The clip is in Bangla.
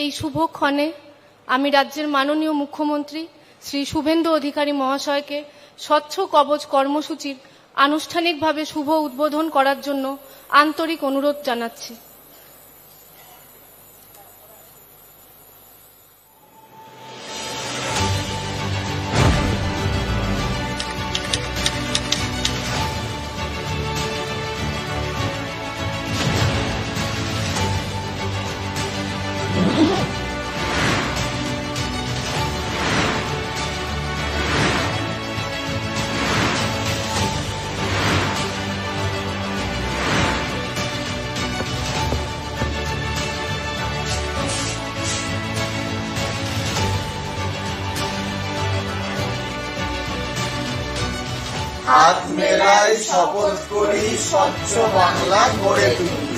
এই শুভক্ষণে আমি রাজ্যের মাননীয় মুখ্যমন্ত্রী শ্রী শুভেন্দু অধিকারী মহাশয়কে স্বচ্ছ কবচ কর্মসূচির আনুষ্ঠানিকভাবে শুভ উদ্বোধন করার জন্য আন্তরিক অনুরোধ জানাচ্ছি। হাত মেলায় শপথ করি স্বচ্ছ বাংলা গড়ে তুলব।